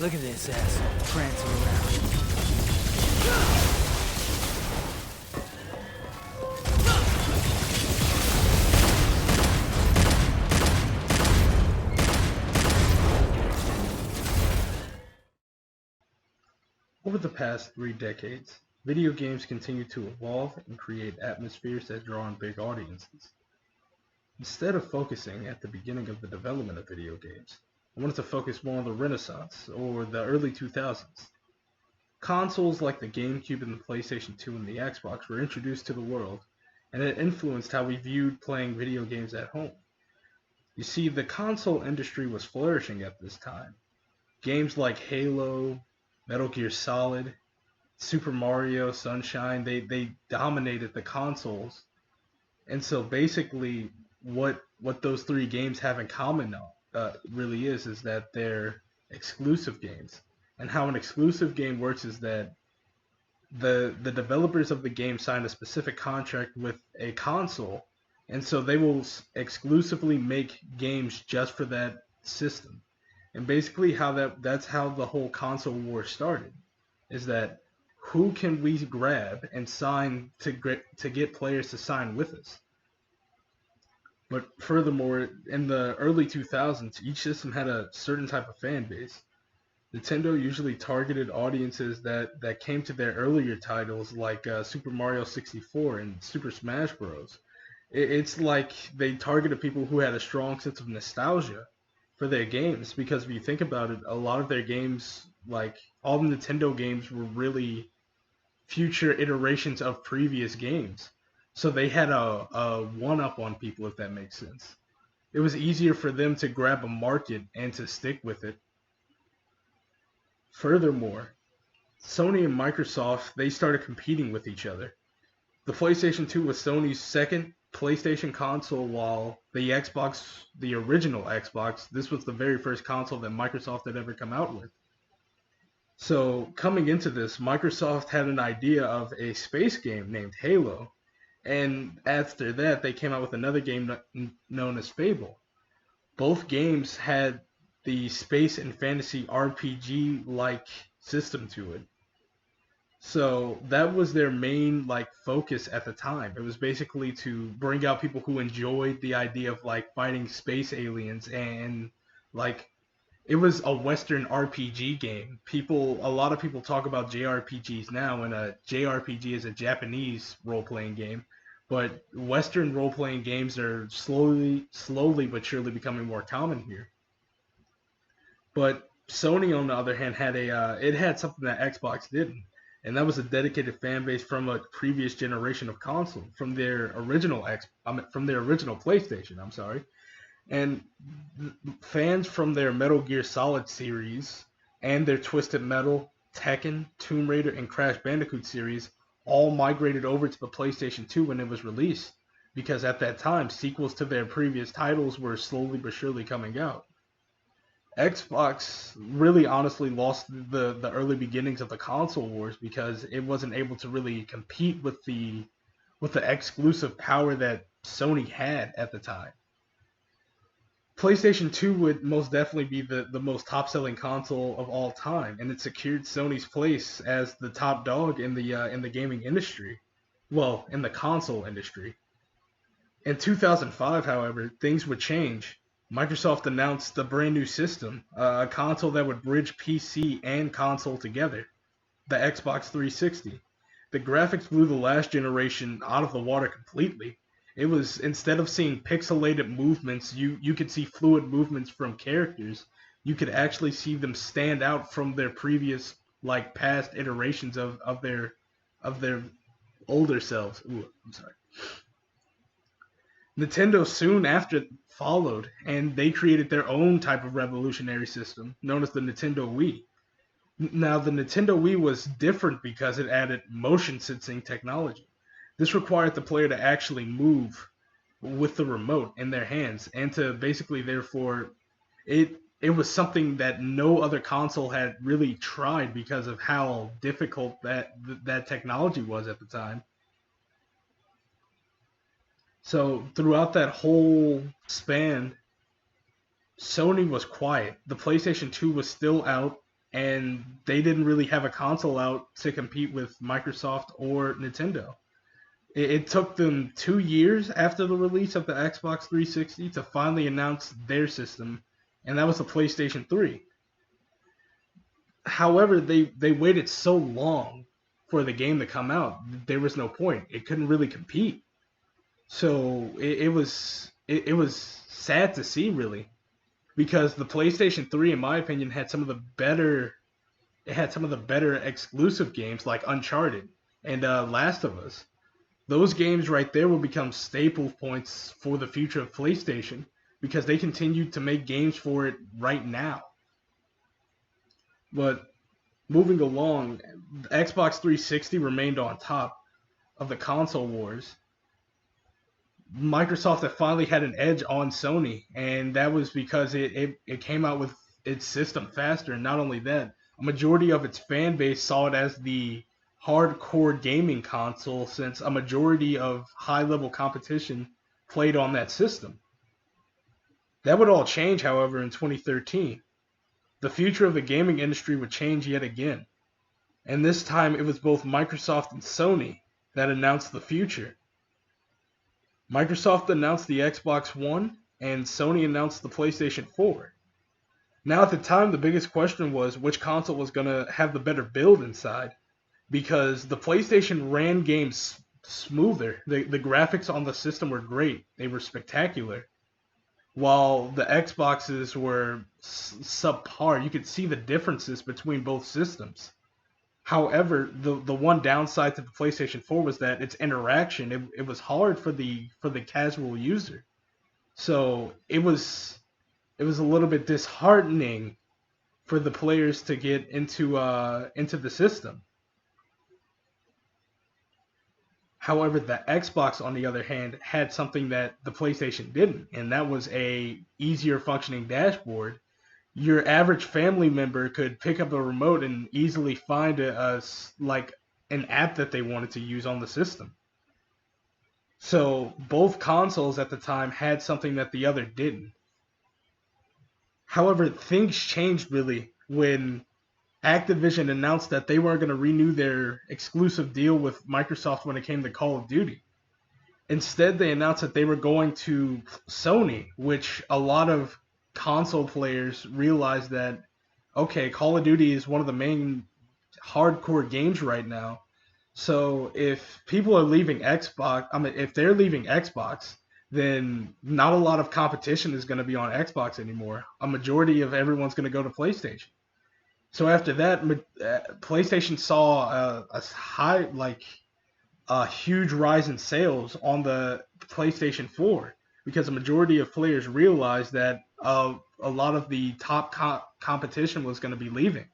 Look at this asshole prancing around. Over the past 3 decades, video games continue to evolve and create atmospheres that draw in big audiences. Instead of focusing at the beginning of the development of video games, I wanted to focus more on the Renaissance, or the early 2000s. Consoles like the GameCube and the PlayStation 2 and the Xbox were introduced to the world, and it influenced how we viewed playing video games at home. You see, the console industry was flourishing at this time. Games like Halo, Metal Gear Solid, Super Mario, Sunshine, they dominated the consoles. And so basically what those three games have in common really is that they're exclusive games. And how an exclusive game works is that the developers of the game sign a specific contract with a console, and so they will exclusively make games just for that system. And basically that's how the whole console war started, is that who can we grab and sign to get players to sign with us. But furthermore, in the early 2000s, each system had a certain type of fan base. Nintendo usually targeted audiences that came to their earlier titles like Super Mario 64 and Super Smash Bros. It's like they targeted people who had a strong sense of nostalgia for their games, because if you think about it, a lot of their games, like all the Nintendo games, were really future iterations of previous games. So they had a one-up on people, if that makes sense. It was easier for them to grab a market and to stick with it. Furthermore, Sony and Microsoft, they started competing with each other. The PlayStation 2 was Sony's second PlayStation console, while the Xbox, the original Xbox, this was the very first console that Microsoft had ever come out with. So coming into this, Microsoft had an idea of a space game named Halo, and after that they came out with another game known as Fable. Both games had the space and fantasy RPG-like system to it. So that was their main focus at the time. It was basically to bring out people who enjoyed the idea of fighting space aliens, and it was a Western RPG game. A lot of people talk about JRPGs now, and a JRPG is a Japanese role-playing game. But Western role-playing games are slowly but surely becoming more common here. But Sony, on the other hand, it had something that Xbox didn't, and that was a dedicated fan base from a previous generation of console, from their original PlayStation. I'm sorry, and fans from their Metal Gear Solid series and their Twisted Metal, Tekken, Tomb Raider, and Crash Bandicoot series all migrated over to the PlayStation 2 when it was released, because at that time sequels to their previous titles were slowly but surely coming out. Xbox really honestly lost the early beginnings of the console wars because it wasn't able to really compete with the exclusive power that Sony had at the time. PlayStation 2 would most definitely be the most top-selling console of all time, and it secured Sony's place as the top dog in the gaming industry. Well, in the console industry. In 2005, however, things would change. Microsoft announced a brand new system, a console that would bridge PC and console together, the Xbox 360. The graphics blew the last generation out of the water completely. It was, instead of seeing pixelated movements, you could see fluid movements from characters. You could actually see them stand out from their previous, past iterations of their older selves. Ooh, I'm sorry. Nintendo soon after followed, and they created their own type of revolutionary system known as the Nintendo Wii. Now, the Nintendo Wii was different because it added motion sensing technology. This required the player to actually move with the remote in their hands, and to basically, therefore, it was something that no other console had really tried because of how difficult that technology was at the time. So throughout that whole span, Sony was quiet. The PlayStation 2 was still out, and they didn't really have a console out to compete with Microsoft or Nintendo. It took them 2 years after the release of the Xbox 360 to finally announce their system, and that was the PlayStation 3. However, they waited so long for the game to come out. There was no point. It couldn't really compete. So it was sad to see, really, because the PlayStation 3, in my opinion, had some of the better exclusive games like Uncharted and Last of Us. Those games right there will become staple points for the future of PlayStation because they continue to make games for it right now. But moving along, the Xbox 360 remained on top of the console wars. Microsoft had finally had an edge on Sony, and that was because it came out with its system faster. And not only that, a majority of its fan base saw it as the hardcore gaming console since a majority of high-level competition played on that system. That would all change, however, in 2013. The future of the gaming industry would change yet again. And this time it was both Microsoft and Sony that announced the future. Microsoft announced the Xbox One, and Sony announced the PlayStation 4. Now at the time, the biggest question was which console was going to have the better build inside, because the PlayStation ran games smoother. The graphics on the system were great. They were spectacular. While the Xboxes were subpar. You could see the differences between both systems. However, the one downside to the PlayStation 4 was that its interaction, it was hard for the casual user. So it was a little bit disheartening for the players to get into the system. However, the Xbox, on the other hand, had something that the PlayStation didn't, and that was a easier functioning dashboard. Your average family member could pick up a remote and easily find like an app that they wanted to use on the system. So both consoles at the time had something that the other didn't. However, things changed really when Activision announced that they weren't going to renew their exclusive deal with Microsoft when it came to Call of Duty. Instead, they announced that they were going to Sony, which a lot of console players realized that, okay, Call of Duty is one of the main hardcore games right now. So if people are leaving Xbox, if they're leaving Xbox, then not a lot of competition is going to be on Xbox anymore. A majority of everyone's going to go to PlayStation. So after that, PlayStation saw a huge rise in sales on the PlayStation 4 because a majority of players realized that a lot of the top competition was going to be leaving.